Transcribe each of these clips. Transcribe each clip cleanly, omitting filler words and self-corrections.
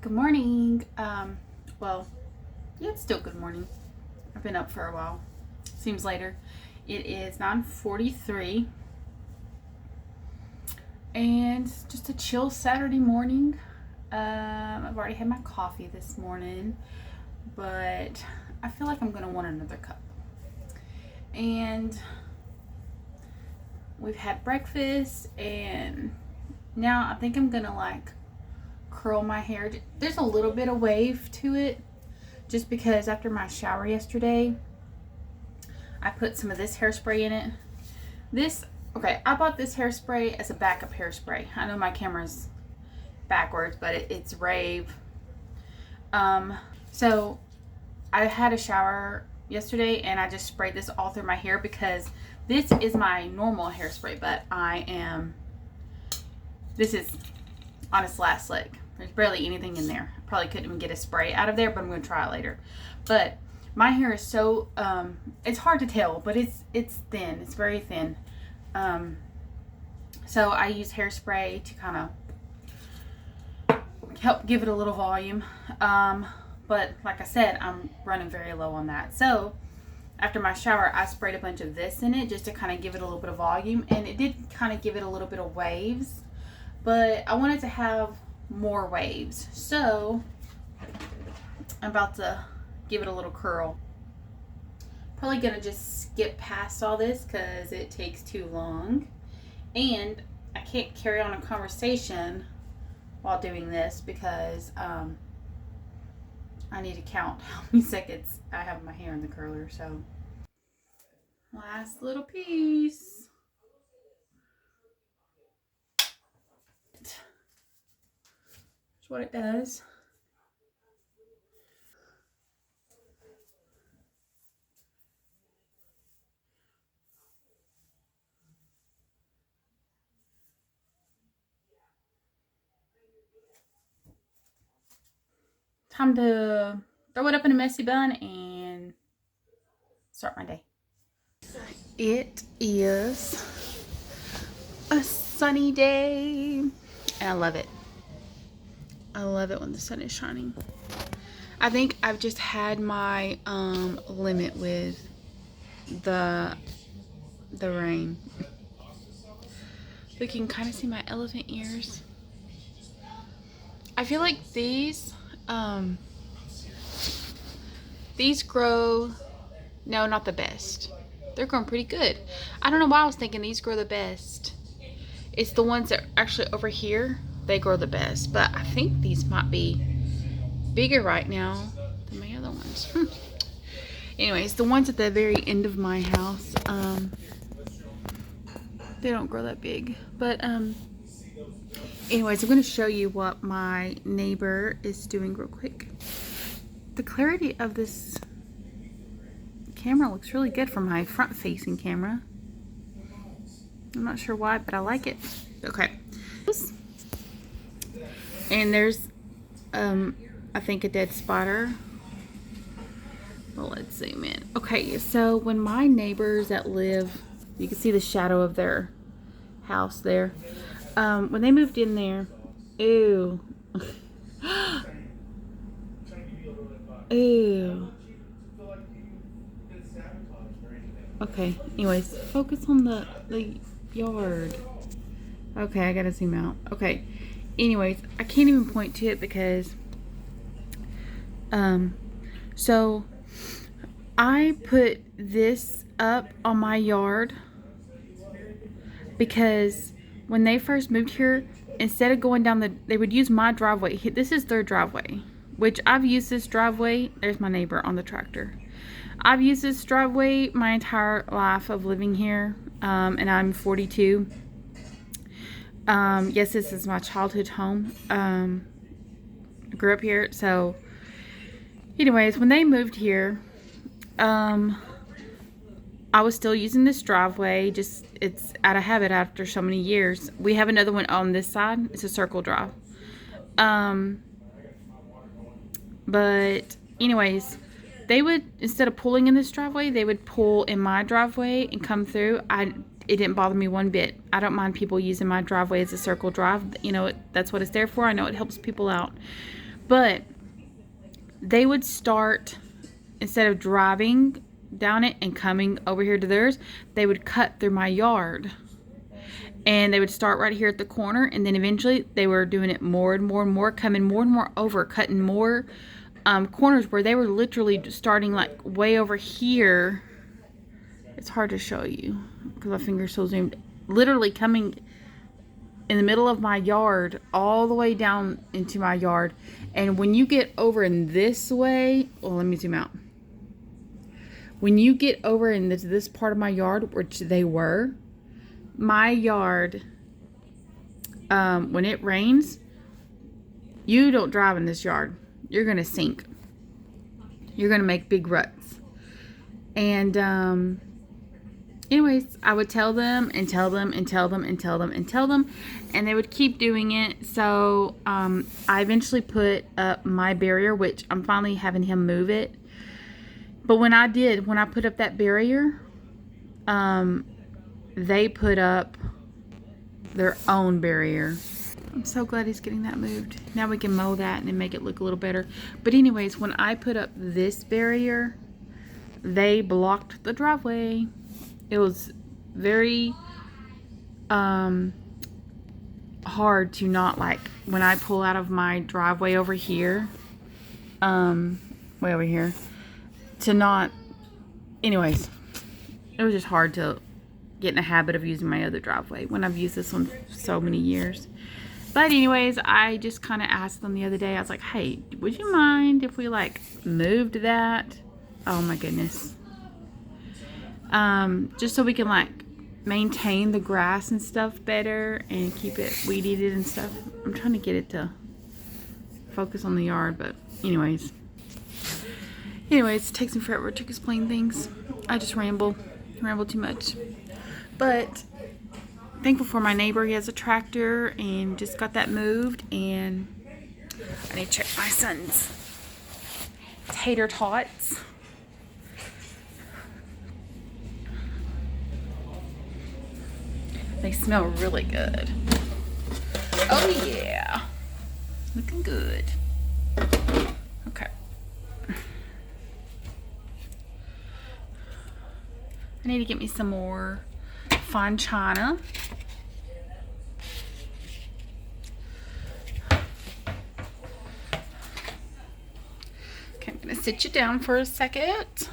Good morning. Well, yeah, it's still good morning. I've been up for a while. Seems later. It is 9:43 and just a chill Saturday morning. I've already had my coffee this morning, but I feel like I'm gonna want another cup. And we've had breakfast, and now I think I'm gonna curl my hair. There's a little bit of wave to it just because after my shower yesterday I put some of this hairspray in it. I bought this hairspray as a backup hairspray. I know my camera's backwards, but it's Rave. So I had a shower yesterday and I just sprayed this all through my hair because this is my normal hairspray, but this is on its last leg. There's barely anything in there. I probably couldn't even get a spray out of there, but I'm going to try it later. But my hair is so, it's hard to tell, but it's thin. It's very thin. So I use hairspray to kind of help give it a little volume. But like I said, I'm running very low on that. So after my shower, I sprayed a bunch of this in it just to kind of give it a little bit of volume. And it did kind of give it a little bit of waves. But I wanted to have more waves, so I'm about to give it a little curl. Probably gonna just skip past all this because it takes too long, and I can't carry on a conversation while doing this because I need to count how many seconds I have my hair in the curler. So last little piece. That's what it does. Time to throw it up in a messy bun and start my day. It is a sunny day and I love it. I love it when the sun is shining. I think I've just had my limit with the rain. You can kind of see my elephant ears. I feel like these grow, no, not the best. They're growing pretty good. I don't know why I was thinking these grow the best. It's the ones that are actually over here, they grow the best. But I think these might be bigger right now than my other ones. Anyways, the ones at the very end of my house, they don't grow that big. But anyways, I'm going to show you what my neighbor is doing real quick. The clarity of this camera looks really good for my front-facing camera. I'm not sure why, but I like it. Okay. And there's, I think, a dead spider. Well, let's zoom in. Okay, so when my neighbors that live, you can see the shadow of their house there. When they moved in there, ew. Ew. Okay, anyways, focus on the yard. Okay, I gotta zoom out. Okay, anyways, I can't even point to it because, so I put this up on my yard because when they first moved here, instead of going down they would use my driveway. This is their driveway, which I've used this driveway. There's my neighbor on the tractor. I've used this driveway my entire life of living here, and I'm 42. Yes, this is my childhood home. I grew up here. So anyways, when they moved here, I was still using this driveway. Just, it's out of habit after so many years. We have another one on this side. It's a circle drive. But anyways, they would, instead of pulling in this driveway, they would pull in my driveway and come through. It didn't bother me one bit. I don't mind people using my driveway as a circle drive. You know, that's what it's there for. I know it helps people out. But they would start, instead of driving down it and coming over here to theirs, they would cut through my yard. And they would start right here at the corner, and then eventually they were doing it more and more and more, coming more and more over, cutting more corners where they were literally starting like way over here. It's hard to show you because my finger's so zoomed. Literally coming in the middle of my yard all the way down into my yard. And when you get over in this way, well, let me zoom out. When you get over in this part of my yard, which they were, my yard, when it rains, you don't drive in this yard. You're going to sink. You're going to make big ruts. And, anyways, I would tell them and tell them and tell them and tell them and tell them, and they would keep doing it. So, I eventually put up my barrier, which I'm finally having him move it. But when I put up that barrier, they put up their own barrier. I'm so glad he's getting that moved. Now we can mow that and then make it look a little better. But anyways, when I put up this barrier, they blocked the driveway. It was very hard to not, like, when I pull out of my driveway over here, way over here, to not, anyways, it was just hard to get in a habit of using my other driveway when I've used this one for so many years. But anyways, I just kind of asked them the other day. I was like, hey, would you mind if we like moved that? Oh my goodness. Just so we can like maintain the grass and stuff better and keep it weed eated and stuff. I'm trying to get it to focus on the yard, but anyways, it takes me forever to explain things. I just ramble too much. But thankful for my neighbor. He has a tractor and just got that moved. And I need to check my son's tater tots. They smell really good. Oh yeah, looking good. Okay. I need to get me some more fine china. Okay, I'm gonna sit you down for a second.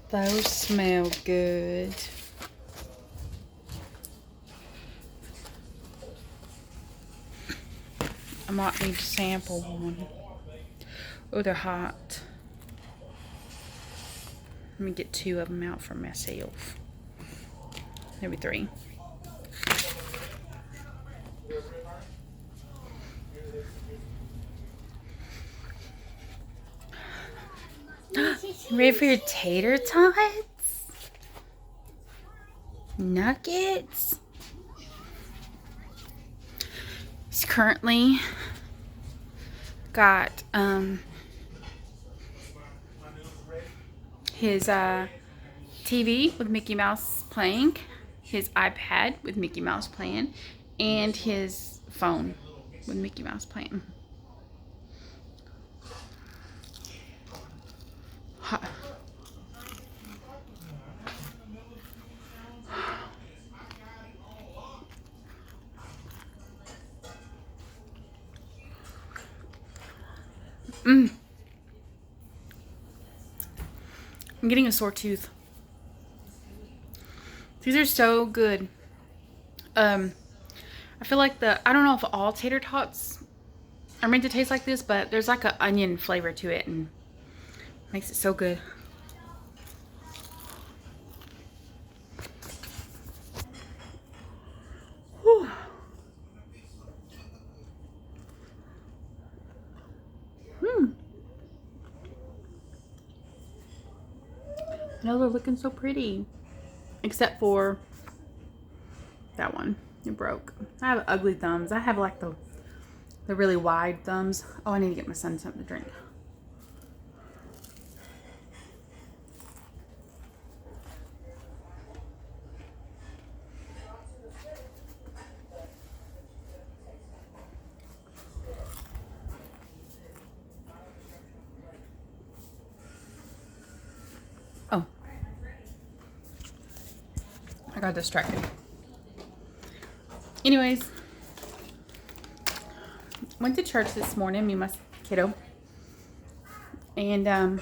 Those smell good. I might need to sample one. Oh, they're hot. Let me get 2 of them out for myself. Maybe 3. Ready for your tater tots? Nuggets? He's currently got his TV with Mickey Mouse playing, his iPad with Mickey Mouse playing, and his phone with Mickey Mouse playing. Hot. I'm getting a sore tooth. These are so good. I feel like I don't know if all tater tots are meant to taste like this, but there's like an onion flavor to it and makes it so good. Whew. No, they're looking so pretty. Except for that one. It broke. I have ugly thumbs. I have like the really wide thumbs. Oh, I need to get my son something to drink. Oh. I got distracted. Anyways. Went to church this morning, me and my kiddo. And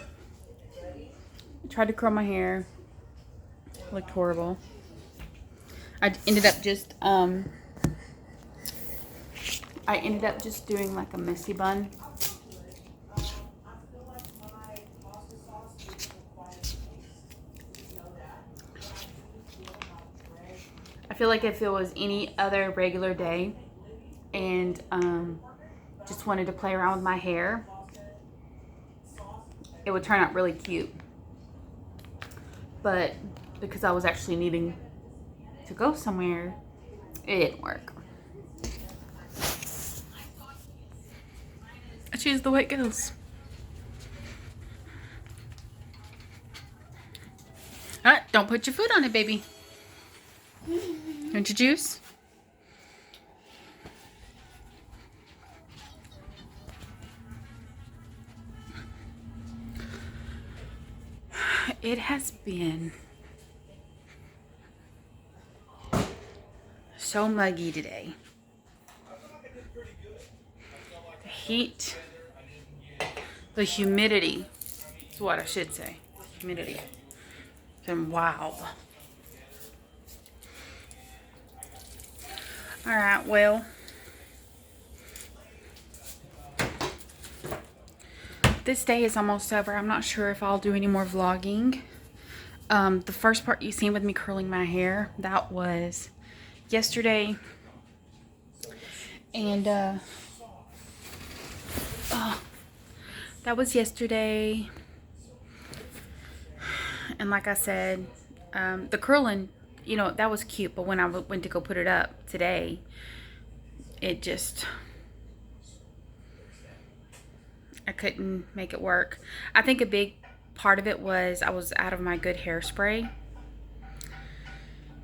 tried to curl my hair. Looked horrible. I ended up just doing like a messy bun. I feel like if it was any other regular day and just wanted to play around with my hair, it would turn out really cute. But because I was actually needing to go somewhere, it didn't work. I choose the way it goes. Alright, don't put your foot on it, baby. Want your juice? It has been so muggy today. The heat, the humidity is what I should say. Humidity. It's been wild. Alright, well, this day is almost over. I'm not sure if I'll do any more vlogging. The first part you seen with me curling my hair, that was yesterday. And that was yesterday. And like I said, the curling, you know, that was cute. But when I went to go put it up today, it just, I couldn't make it work. I think a big part of it was I was out of my good hairspray.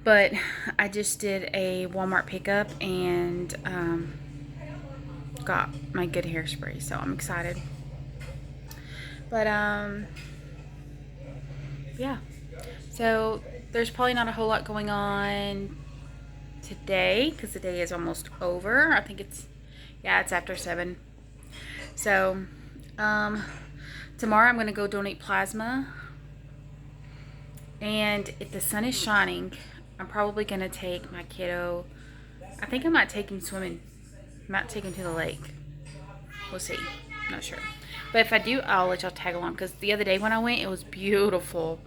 But I just did a Walmart pickup and got my good hairspray. So I'm excited. But yeah. So there's probably not a whole lot going on today because the day is almost over. I think it's, yeah, it's after 7. So tomorrow I'm going to go donate plasma. And if the sun is shining, I'm probably going to take my kiddo. I think I might take him swimming. I might take him to the lake. We'll see. Not sure. But if I do, I'll let y'all tag along. Because the other day when I went, it was beautiful.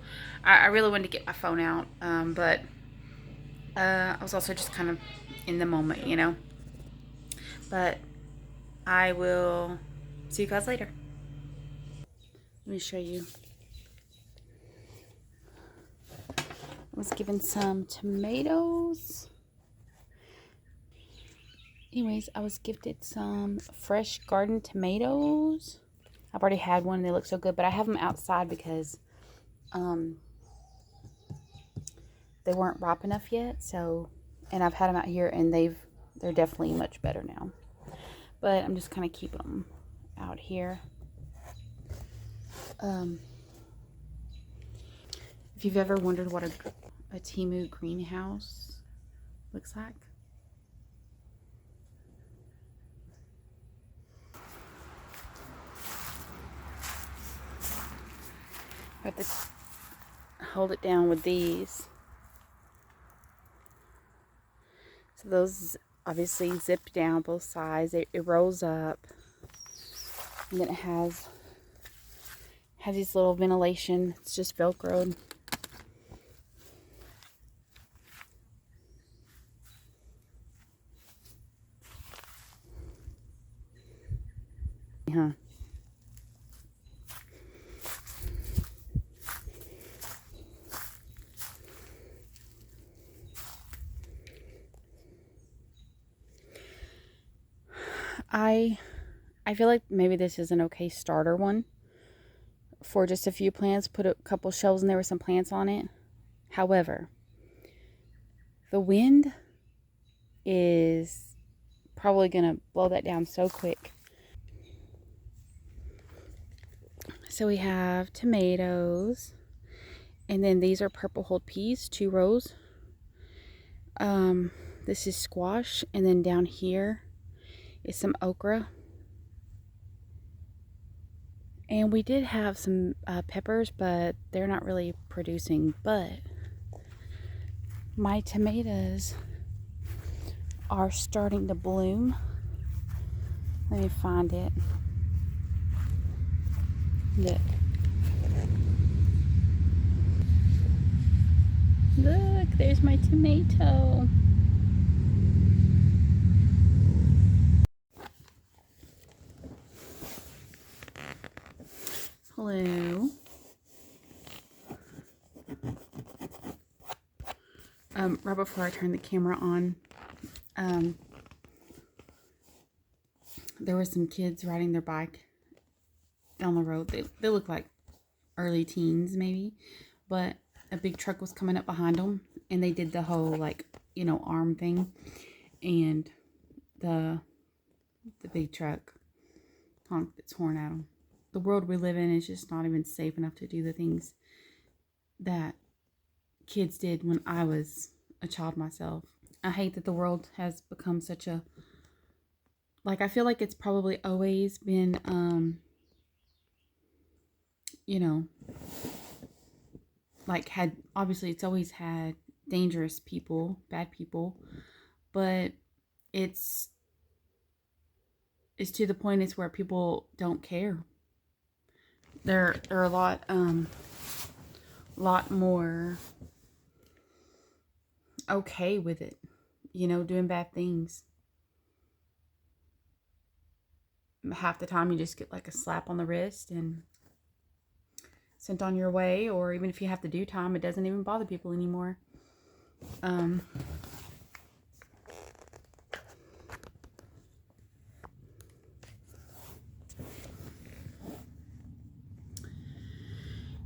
I really wanted to get my phone out. But I was also just kind of in the moment, you know. But I will see you guys later. Let me show you. I was given some tomatoes. Anyways, I was gifted some fresh garden tomatoes. I've already had one and they look so good, but I have them outside because they weren't ripe enough yet. So, and I've had them out here and they're definitely much better now. But I'm just kind of keeping them out here. If you've ever wondered what a Temu greenhouse looks like. I have to hold it down with these. So those obviously zip down both sides. It rolls up. And then it has these little ventilation. It's just Velcroed. I feel like maybe this is an okay starter one for just a few plants. Put a couple shelves in there with some plants on it. However, the wind is probably gonna blow that down so quick. So we have tomatoes, and then these are purple hulled peas, 2 rows. This is squash, and then down here is some okra. And we did have some peppers, but they're not really producing. But my tomatoes are starting to bloom. Let me find it. Look. Look, there's my tomato. Hello. Right before I turned the camera on, there were some kids riding their bike down the road. They look like early teens maybe, but a big truck was coming up behind them, and they did the whole, like, you know, arm thing, and the big truck honked its horn at them. The world we live in is just not even safe enough to do the things that kids did when I was a child myself. I hate that the world has become such a, like, I feel like it's probably always been, you know, like, obviously it's always had dangerous people, bad people, but it's to the point it's where people don't care. They're a lot more okay with it, you know, doing bad things. Half the time you just get like a slap on the wrist and sent on your way, or even if you have to do time, it doesn't even bother people anymore.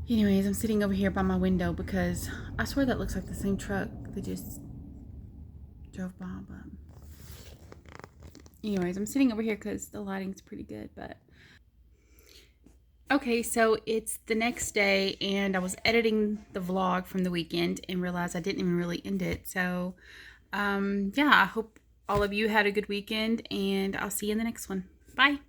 Anyways, I'm sitting over here by my window because I swear that looks like the same truck that just drove by. But anyways, I'm sitting over here because the lighting's pretty good. But okay, so it's the next day, and I was editing the vlog from the weekend and realized I didn't even really end it. So yeah, I hope all of you had a good weekend, and I'll see you in the next one. Bye.